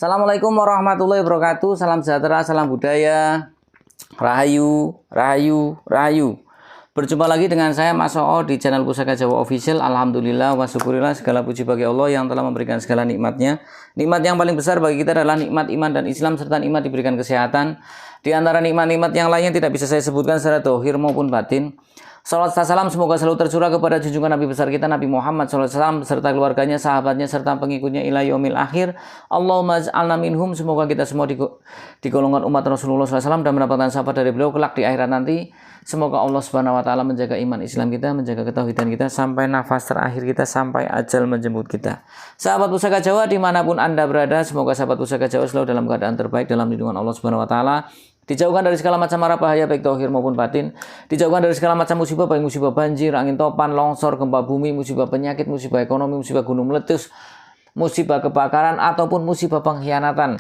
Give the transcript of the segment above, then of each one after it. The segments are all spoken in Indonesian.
Assalamualaikum warahmatullahi wabarakatuh. Salam sejahtera, salam budaya. Rahayu, rahayu, rahayu. Berjumpa lagi dengan saya Mas Oo di channel Pusaka Jawa Official. Alhamdulillah wa syukurillah, segala puji bagi Allah yang telah memberikan segala nikmatnya. Nikmat yang paling besar bagi kita adalah nikmat iman dan Islam serta nikmat diberikan kesehatan. Di antara nikmat-nikmat yang lainnya tidak bisa saya sebutkan secara dohir maupun batin. Salat dan salam semoga selalu tercurah kepada junjungan Nabi besar kita Nabi Muhammad SAW serta keluarganya, sahabatnya serta pengikutnya ila yaumil akhir. Allahumma ij'alna minhum, semoga kita semua di golongan umat Rasulullah SAW dan mendapatkan syafaat dari beliau kelak di akhirat nanti. Semoga Allah Subhanahu wa taala menjaga iman Islam kita, menjaga ketauhidan kita sampai nafas terakhir kita, sampai ajal menjemput kita. Sahabat Pusaka Jawa dimanapun Anda berada, semoga sahabat Pusaka Jawa selalu dalam keadaan terbaik dalam lindungan Allah Subhanahu wa taala. Dijauhkan dari segala macam mara bahaya baik dohir maupun batin. Dijauhkan dari segala macam musibah baik musibah banjir, angin topan, longsor, gempa bumi, musibah penyakit, musibah ekonomi, musibah gunung meletus, musibah kebakaran ataupun musibah pengkhianatan.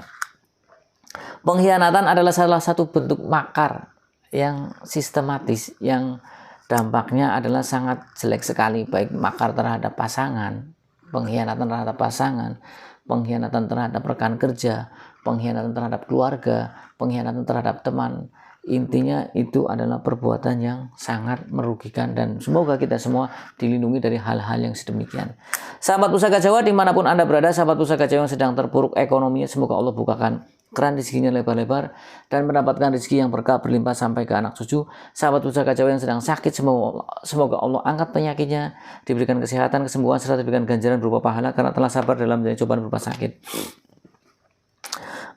Pengkhianatan adalah salah satu bentuk makar yang sistematis, yang dampaknya adalah sangat jelek sekali, baik makar terhadap pasangan, pengkhianatan terhadap pasangan, pengkhianatan terhadap rekan kerja, pengkhianatan terhadap keluarga, pengkhianatan terhadap teman. Intinya itu adalah perbuatan yang sangat merugikan dan semoga kita semua dilindungi dari hal-hal yang sedemikian. Sahabat Pusaka Jawa dimanapun Anda berada, sahabat Pusaka Jawa yang sedang terpuruk ekonominya, semoga Allah bukakan keran rezekinya lebar-lebar dan mendapatkan rezeki yang berkah berlimpah sampai ke anak cucu. Sahabat Pusaka Jawa yang sedang sakit, semoga Allah angkat penyakitnya, diberikan kesehatan, kesembuhan serta diberikan ganjaran berupa pahala karena telah sabar dalam menjalani cobaan berupa sakit.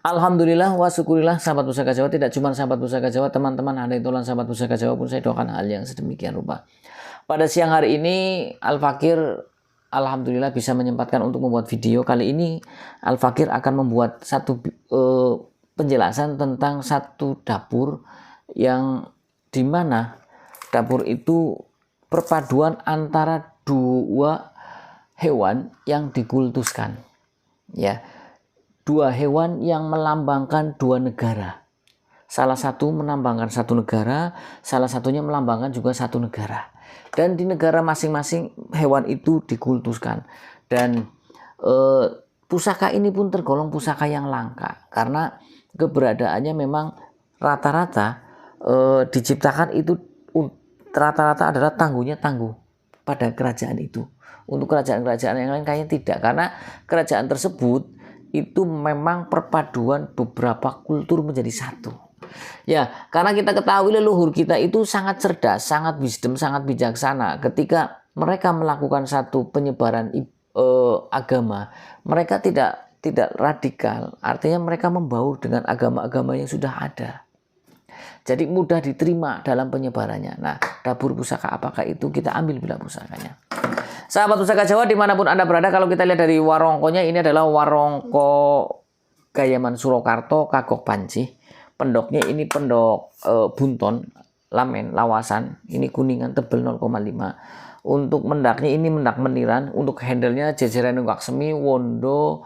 Alhamdulillah wa syukurillah, sahabat Pusaka Jawa, tidak cuma sahabat Pusaka Jawa, teman-teman Anda itulah sahabat Pusaka Jawa pun saya doakan hal yang sedemikian rupa. Pada siang hari ini Al-Fakir alhamdulillah bisa menyempatkan untuk membuat video. Kali ini Al-Fakir akan membuat satu penjelasan tentang satu dapur yang dimana dapur itu perpaduan antara dua hewan yang dikultuskan, ya. Dua hewan yang melambangkan dua negara. Salah satu melambangkan satu negara, salah satunya melambangkan juga satu negara. Dan di negara masing-masing hewan itu dikultuskan. Dan pusaka ini pun tergolong pusaka yang langka karena keberadaannya memang rata-rata diciptakan itu rata-rata adalah tangguh pada kerajaan itu. Untuk kerajaan-kerajaan yang lain kayaknya tidak, karena kerajaan tersebut itu memang perpaduan beberapa kultur menjadi satu. Ya, karena kita ketahui leluhur kita itu sangat cerdas, sangat wisdom, sangat bijaksana. Ketika mereka melakukan satu penyebaran agama, mereka tidak radikal. Artinya mereka membaur dengan agama-agama yang sudah ada. Jadi mudah diterima dalam penyebarannya. Nah, dapur pusaka apakah itu? Kita ambil bila pusakanya. Sahabat Pusaka Jawa dimanapun Anda berada, kalau kita lihat dari warongkonya, ini adalah warongko Gayaman Surakarta Kagok Panci. Pendoknya ini pendok bunton, lamen, lawasan. Ini kuningan tebel 0,5. Untuk mendaknya ini mendak meniran. Untuk handle-nya jejeran nunggak semi, wondo,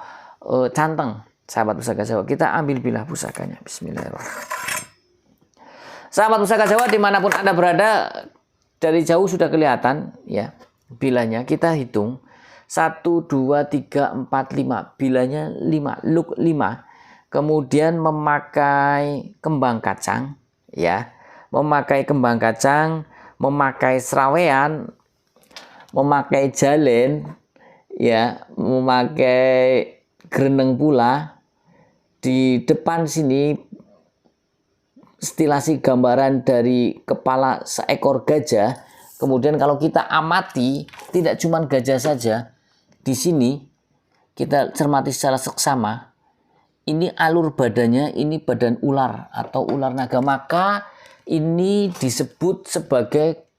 canteng. Sahabat Pusaka Jawa, kita ambil bilah pusakanya. Bismillahirrahmanirrahim. Sahabat Pusaka Jawa dimanapun Anda berada, dari jauh sudah kelihatan ya bilanya. Kita hitung 1, 2, 3, 4, 5. Bilanya 5, luk 5. Kemudian memakai kembang kacang ya, memakai kembang kacang, memakai serawean, memakai jalen ya, memakai greneng pula. Di depan sini stilasi gambaran dari kepala seekor gajah. Kemudian kalau kita amati, tidak cuma gajah saja. Di sini kita cermati secara seksama. Ini alur badannya, ini badan ular atau ular naga. Maka ini disebut sebagai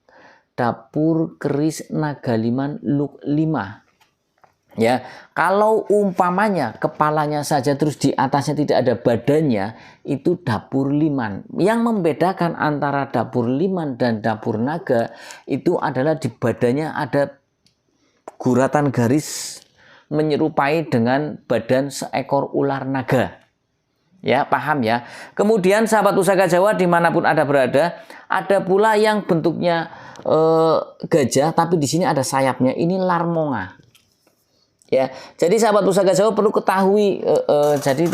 dapur keris Nagaliman Luk 5. Ya, kalau umpamanya kepalanya saja terus di atasnya tidak ada badannya, itu dapur liman. Yang membedakan antara dapur liman dan dapur naga itu adalah di badannya ada guratan garis menyerupai dengan badan seekor ular naga. Ya, paham ya. Kemudian sahabat Pusaka Jawa dimanapun Anda berada, ada pula yang bentuknya gajah tapi di sini ada sayapnya. Ini larmonga. Ya, jadi sahabat Pusaka Jawa perlu ketahui, jadi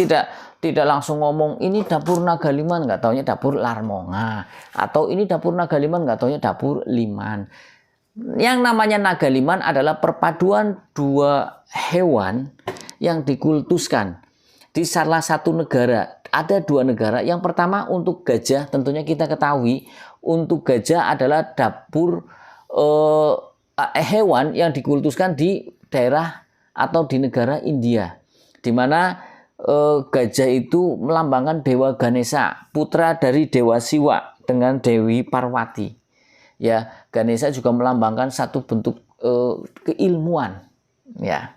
tidak langsung ngomong ini dapur Nagaliman, nggak taunya dapur Larmonga, atau ini dapur Nagaliman, nggak taunya dapur Liman. Yang namanya Nagaliman adalah perpaduan dua hewan yang dikultuskan di salah satu negara. Ada dua negara. Yang pertama untuk gajah, tentunya kita ketahui untuk gajah adalah dapur hewan yang dikultuskan di daerah atau di negara India, di mana gajah itu melambangkan Dewa Ganesha, putra dari Dewa Siwa dengan Dewi Parwati. Ya, Ganesha juga melambangkan satu bentuk keilmuan. Ya.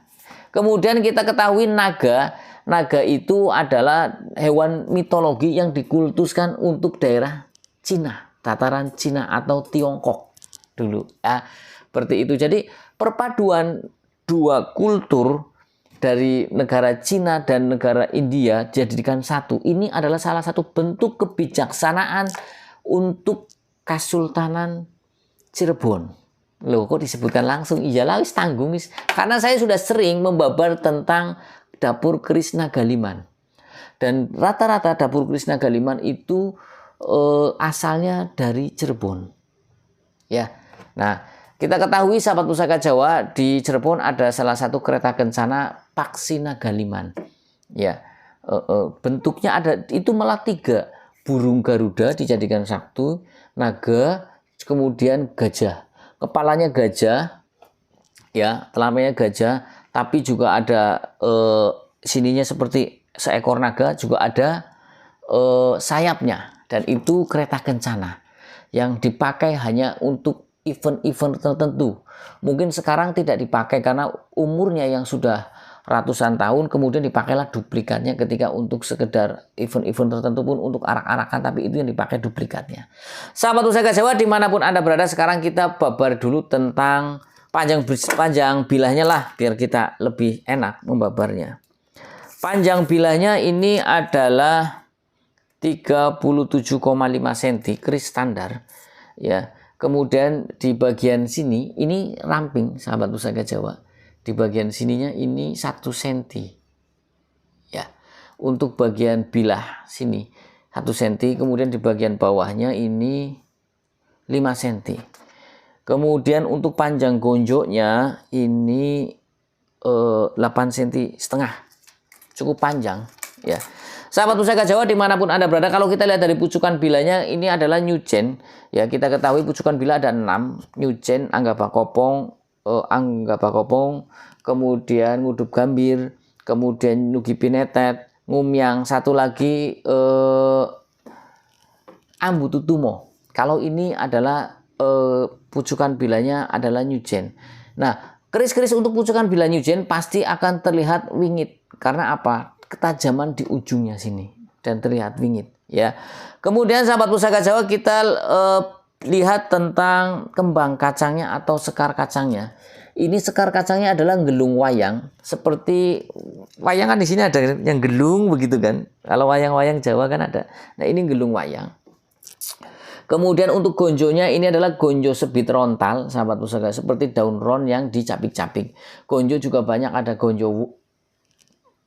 Kemudian kita ketahui naga itu adalah hewan mitologi yang dikultuskan untuk daerah Cina, tataran Cina atau Tiongkok dulu. Ya, seperti itu. Jadi perpaduan dua kultur dari negara Cina dan negara India dijadikan satu. Ini adalah salah satu bentuk kebijaksanaan untuk Kesultanan Cirebon. Loh, kok disebutkan langsung? Iyalah, wis tanggung wis. Karena saya sudah sering membabar tentang dapur keris Nagaliman. Dan rata-rata dapur keris Nagaliman itu asalnya dari Cirebon. Ya. Nah, kita ketahui sahabat Pusaka Jawa, di Cirebon ada salah satu kereta kencana Paksi Nagaliman. Ya, bentuknya ada itu malah 3, burung Garuda dijadikan satu, naga, kemudian gajah. Kepalanya gajah, ya, telanjangnya gajah, tapi juga ada sininya seperti seekor naga, juga ada sayapnya, dan itu kereta kencana yang dipakai hanya untuk event-event tertentu. Mungkin sekarang tidak dipakai karena umurnya yang sudah ratusan tahun, kemudian dipakailah duplikatnya ketika untuk sekedar event-event tertentu pun untuk arak-arakan, tapi itu yang dipakai duplikatnya. Sahabat Pusaka Jawa dimanapun Anda berada, sekarang kita babar dulu tentang panjang bilahnya lah, biar kita lebih enak membabarnya. Panjang bilahnya ini adalah 37,5 cm, keris standar. Ya. Kemudian di bagian sini, ini ramping sahabat Pusaka Jawa. Di bagian sininya ini 1 cm. Ya. Untuk bagian bilah sini 1 cm. Kemudian di bagian bawahnya ini 5 cm. Kemudian untuk panjang gonjoknya ini 8 cm setengah. Cukup panjang. Ya. Sahabat Pusaka Jawa dimanapun Anda berada, kalau kita lihat dari pucukan bilanya, ini adalah nyujen. Ya, kita ketahui pucukan bila ada 6, nyujen, anggabakopong, kemudian ngudup gambir, kemudian nugi pinetet, ngumyang, satu lagi ambututumo. Kalau ini adalah pucukan bilanya adalah nyujen. Nah, keris-keris untuk pucukan bila nyujen pasti akan terlihat wingit. Karena apa? Ketajaman di ujungnya sini dan terlihat wingit, ya. Kemudian sahabat Pusaka Jawa kita lihat tentang kembang kacangnya atau sekar kacangnya. Ini sekar kacangnya adalah gelung wayang, seperti wayang kan di sini ada yang gelung begitu kan. Kalau wayang-wayang Jawa kan ada. Nah, ini gelung wayang. Kemudian untuk gonjonya ini adalah gonjo sebit rontal, sahabat Pusaka, seperti daun ron yang dicapik-capik. Gonjo juga banyak, ada gonjo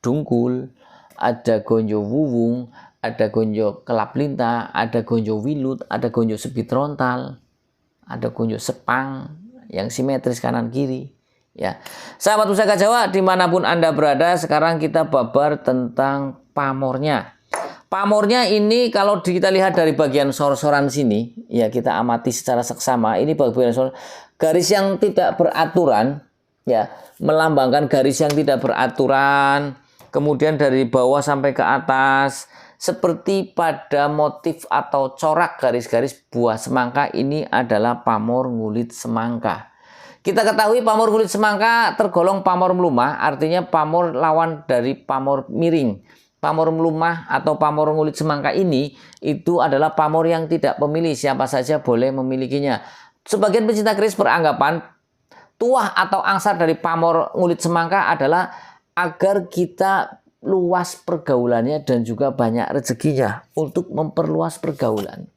dungkul, ada gonjo wuwung, ada gonjo kelap lintah, ada gonjo wilut, ada gonjo sebit rontal, ada gonjo sepang yang simetris kanan kiri. Ya, sahabat Pusaka Jawa dimanapun Anda berada, sekarang kita babar tentang pamornya. Pamornya ini kalau kita lihat dari bagian sor-soran sini, ya kita amati secara seksama. Ini bagian sor, garis yang tidak beraturan, ya, melambangkan garis yang tidak beraturan. Kemudian dari bawah sampai ke atas, seperti pada motif atau corak garis-garis buah semangka, ini adalah pamor ngulit semangka. Kita ketahui pamor ngulit semangka tergolong pamor melumah, artinya pamor lawan dari pamor miring. Pamor melumah atau pamor ngulit semangka ini itu adalah pamor yang tidak memilih, siapa saja boleh memilikinya. Sebagian pencinta keris beranggapan tuah atau angsar dari pamor ngulit semangka adalah agar kita luas pergaulannya dan juga banyak rezekinya, untuk memperluas pergaulan.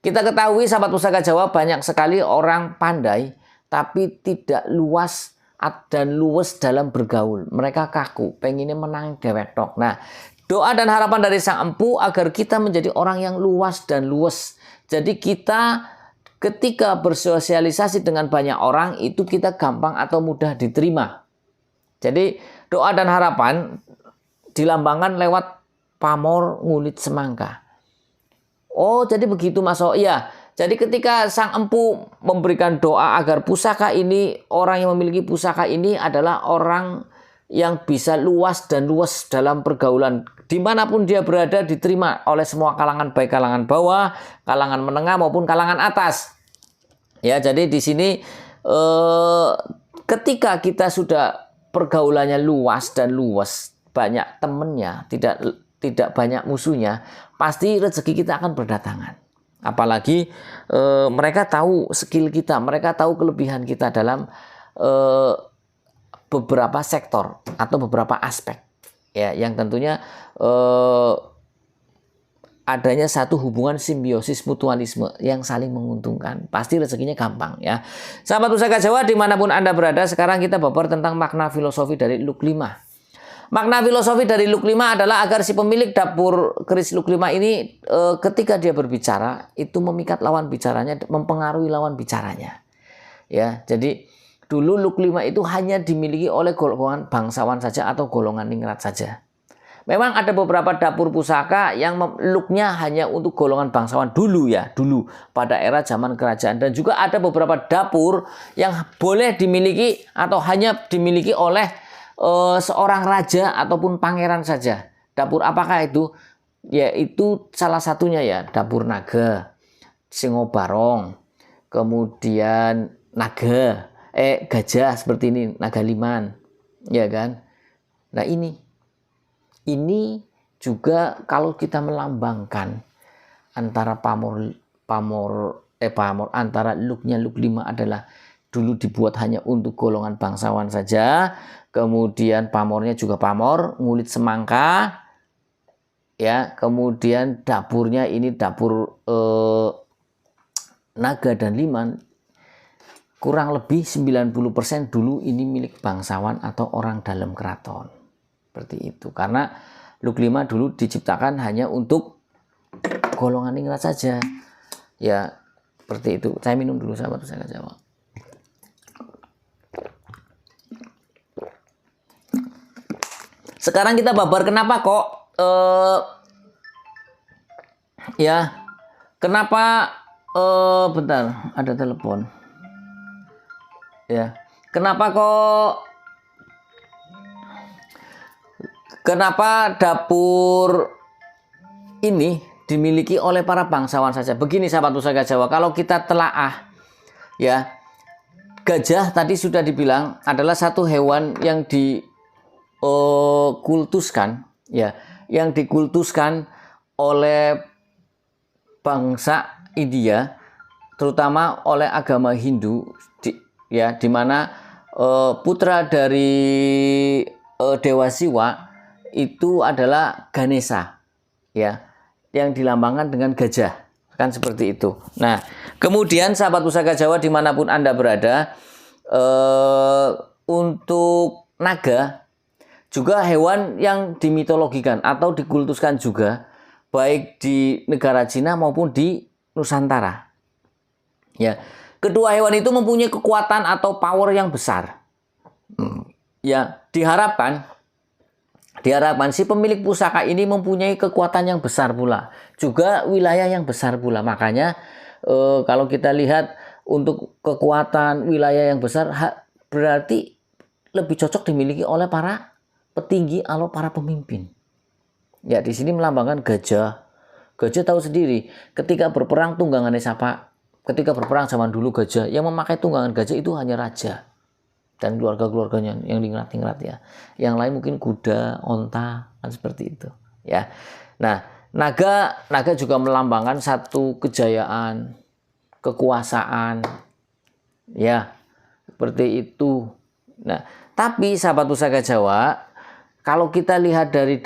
Kita ketahui sahabat Pusaka Jawa banyak sekali orang pandai tapi tidak luas dan luwes dalam bergaul. Mereka kaku, pengennya menang dewek tok. Nah, doa dan harapan dari Sang Empu agar kita menjadi orang yang luas dan luwes. Jadi kita ketika bersosialisasi dengan banyak orang itu kita gampang atau mudah diterima. Jadi doa dan harapan dilambangkan lewat pamor ngulit semangka. Oh, jadi begitu Mas. Oh iya. Jadi ketika Sang Empu memberikan doa agar pusaka ini, orang yang memiliki pusaka ini adalah orang yang bisa luas dan luas dalam pergaulan. Dimanapun dia berada diterima oleh semua kalangan, baik kalangan bawah, kalangan menengah maupun kalangan atas. Ya, jadi di sini ketika kita sudah pergaulannya luas dan luas, banyak temennya, tidak banyak musuhnya, pasti rezeki kita akan berdatangan. Apalagi mereka tahu skill kita, mereka tahu kelebihan kita dalam beberapa sektor atau beberapa aspek. Ya, yang tentunya adanya satu hubungan simbiosis mutualisme yang saling menguntungkan. Pasti rezekinya gampang ya. Sahabat Pusaka Jawa dimanapun Anda berada, sekarang kita babar tentang makna filosofi dari Luk 5. Makna filosofi dari Luk 5 adalah agar si pemilik dapur keris Luk 5 ini ketika dia berbicara itu memikat lawan bicaranya, mempengaruhi lawan bicaranya. Ya, jadi dulu Luk 5 itu hanya dimiliki oleh golongan bangsawan saja atau golongan ningrat saja. Memang ada beberapa dapur pusaka yang luknya hanya untuk golongan bangsawan dulu ya, dulu pada era zaman kerajaan, dan juga ada beberapa dapur yang boleh dimiliki atau hanya dimiliki oleh seorang raja ataupun pangeran saja. Dapur apakah itu? Yaitu salah satunya ya dapur naga, singobarong, kemudian gajah seperti ini, naga liman, ya kan? Nah ini juga kalau kita melambangkan antara pamor antara luknya Luk 5 adalah dulu dibuat hanya untuk golongan bangsawan saja. Kemudian pamornya juga pamor ngulit semangka, ya. Kemudian dapurnya ini dapur naga dan liman. Kurang lebih 90% dulu ini milik bangsawan atau orang dalam keraton. Seperti itu. Karena Luk 5 dulu diciptakan hanya untuk golongan ningrat saja. Ya, seperti itu. Saya minum dulu sahabat Pusaka Jawa. Sekarang kita babar kenapa kok kenapa bentar, ada telepon. Ya. Kenapa dapur ini dimiliki oleh para bangsawan saja? Begini sahabat Pusaka Jawa, kalau kita telaah ya, gajah tadi sudah dibilang adalah satu hewan yang dikultuskan ya, yang dikultuskan oleh bangsa India, terutama oleh agama Hindu di mana putra dari Dewa Siwa itu adalah Ganesha ya, yang dilambangkan dengan gajah, kan seperti itu. Nah, kemudian sahabat Pusaka Jawa dimanapun Anda berada, untuk naga juga hewan yang dimitologikan atau dikultuskan juga, baik di negara Cina maupun di Nusantara. Ya, kedua hewan itu mempunyai kekuatan atau power yang besar. Ya, diharapkan si pemilik pusaka ini mempunyai kekuatan yang besar pula, juga wilayah yang besar pula. Makanya kalau kita lihat untuk kekuatan wilayah yang besar berarti lebih cocok dimiliki oleh para petinggi atau para pemimpin. Ya, di sini melambangkan gajah. Gajah tahu sendiri, ketika berperang tunggangannya siapa? Ketika berperang zaman dulu gajah, yang memakai tunggangan gajah itu hanya raja dan keluarga-keluarganya yang ningrat-ningrat ya. Yang lain mungkin kuda, onta, kan seperti itu ya. Nah, naga juga melambangkan satu kejayaan, kekuasaan ya, seperti itu. Nah, tapi sahabat Pusaka Jawa, kalau kita lihat dari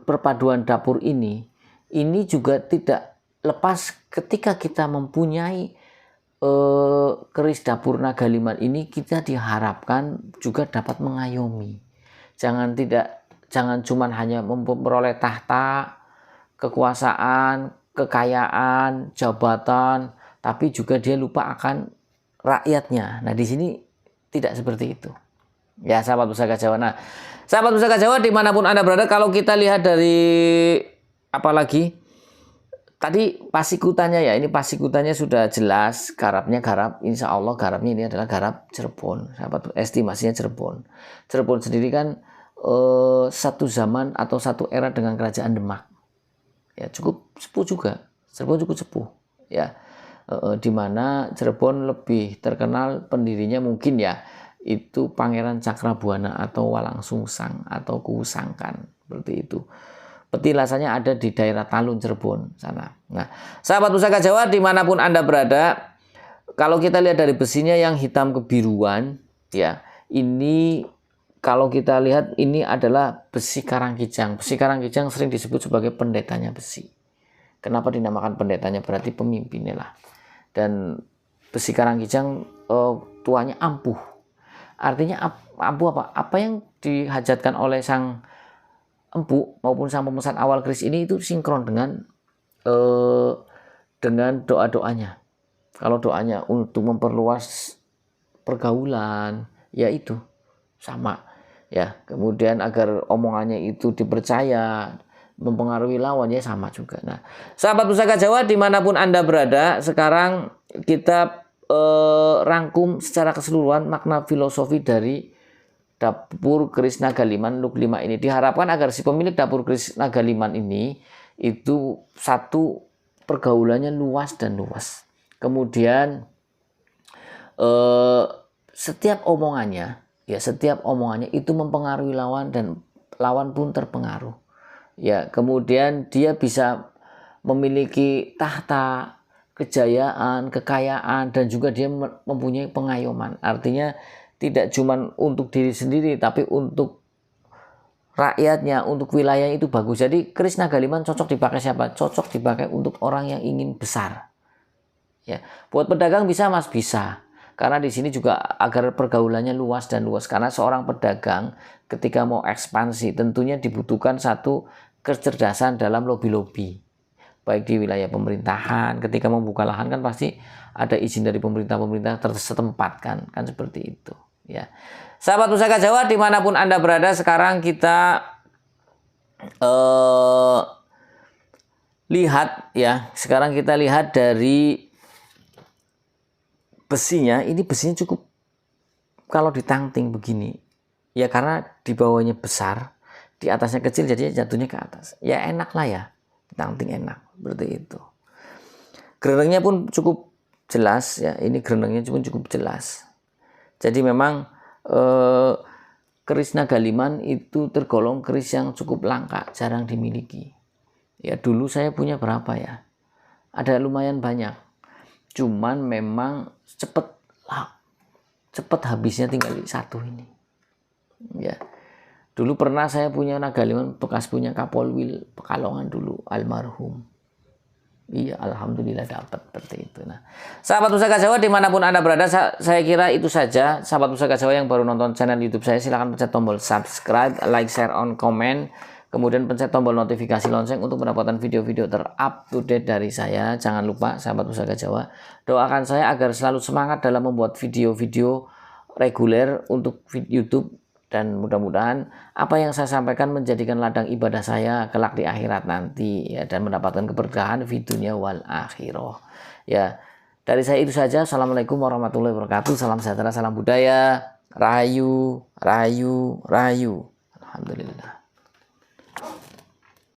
perpaduan dapur ini juga tidak lepas ketika kita mempunyai keris dapur Nagaliman ini kita diharapkan juga dapat mengayomi. Jangan cuman hanya memperoleh tahta, kekuasaan, kekayaan, jabatan, tapi juga dia lupa akan rakyatnya. Nah, di sini tidak seperti itu. Ya, sahabat Pusaka Jawa. Nah, sahabat Pusaka Jawa dimanapun Anda berada, kalau kita lihat dari apalagi tadi pasikutannya ya, ini pasikutannya sudah jelas, garapnya garap, insya Allah garapnya ini adalah garap Cirebon. Sahabat, estimasinya Cirebon. Cirebon sendiri kan satu zaman atau satu era dengan kerajaan Demak. Ya, cukup sepuh juga. Cirebon cukup sepuh. Ya, di mana Cirebon lebih terkenal pendirinya mungkin ya itu Pangeran Cakrabuana atau Walang Sungsang atau Kusangkan, seperti itu. Petilasannya ada di daerah Talun, Cirebon sana. Nah, sahabat Pusaka Jawa dimanapun Anda berada, kalau kita lihat dari besinya yang hitam kebiruan, ya ini kalau kita lihat ini adalah besi Karangkijang. Besi Karangkijang sering disebut sebagai pendetanya besi. Kenapa dinamakan pendetanya? Berarti pemimpinnya lah. Dan besi Karangkijang tuanya ampuh. Artinya ampuh apa? Apa yang dihajatkan oleh sang empu maupun sang pemesan awal keris ini itu sinkron dengan doa-doanya. Kalau doanya untuk memperluas pergaulan, ya itu sama. Ya, kemudian agar omongannya itu dipercaya, mempengaruhi lawannya sama juga. Nah, sahabat Pusaka Jawa dimanapun Anda berada, sekarang kita rangkum secara keseluruhan makna filosofi dari dapur keris Nagaliman Luk 5 ini. Diharapkan agar si pemilik dapur keris Nagaliman ini itu satu, pergaulannya luas dan luas. Kemudian setiap omongannya itu mempengaruhi lawan dan lawan pun terpengaruh. Ya, kemudian dia bisa memiliki tahta, kejayaan, kekayaan, dan juga dia mempunyai pengayoman. Artinya tidak cuma untuk diri sendiri, tapi untuk rakyatnya, untuk wilayahnya itu bagus. Jadi keris Nagaliman cocok dipakai siapa? Cocok dipakai untuk orang yang ingin besar. Ya, buat pedagang bisa Mas, bisa. Karena di sini juga agar pergaulannya luas dan luas. Karena seorang pedagang ketika mau ekspansi tentunya dibutuhkan satu kecerdasan dalam lobi-lobi. Baik di wilayah pemerintahan, ketika membuka lahan kan pasti ada izin dari pemerintah setempat kan seperti itu. Ya, sahabat Pusaka Jawa dimanapun Anda berada, sekarang kita lihat ya. Sekarang kita lihat dari besinya. Ini besinya cukup, kalau ditangting begini ya, karena di bawahnya besar, di atasnya kecil, jadi jatuhnya ke atas. Ya enak lah ya, ditangting enak seperti itu. Gerenengnya pun cukup jelas ya. Ini gerenengnya pun cukup jelas. Jadi memang keris Nagaliman itu tergolong keris yang cukup langka, jarang dimiliki. Ya dulu saya punya berapa ya? Ada lumayan banyak. Cuman memang cepet habisnya, tinggal satu ini. Ya. Dulu pernah saya punya Nagaliman bekas punya Kapolwil Pekalongan dulu, almarhum. Iya, alhamdulillah dapat seperti itu. Nah, sahabat Pusaka Jawa dimanapun Anda berada, saya kira itu saja. Sahabat Pusaka Jawa yang baru nonton channel YouTube saya, silahkan pencet tombol subscribe, like, share, on, comment. Kemudian pencet tombol notifikasi lonceng untuk mendapatkan video-video ter-up-to-date dari saya. Jangan lupa sahabat Pusaka Jawa, doakan saya agar selalu semangat dalam membuat video-video reguler untuk YouTube. Dan mudah-mudahan apa yang saya sampaikan menjadikan ladang ibadah saya kelak di akhirat nanti ya, dan mendapatkan keberkahan di dunia wal akhirah. Ya, dari saya itu saja. Assalamualaikum warahmatullahi wabarakatuh. Salam sejahtera, salam budaya. Rahayu, rahayu, rahayu. Alhamdulillah.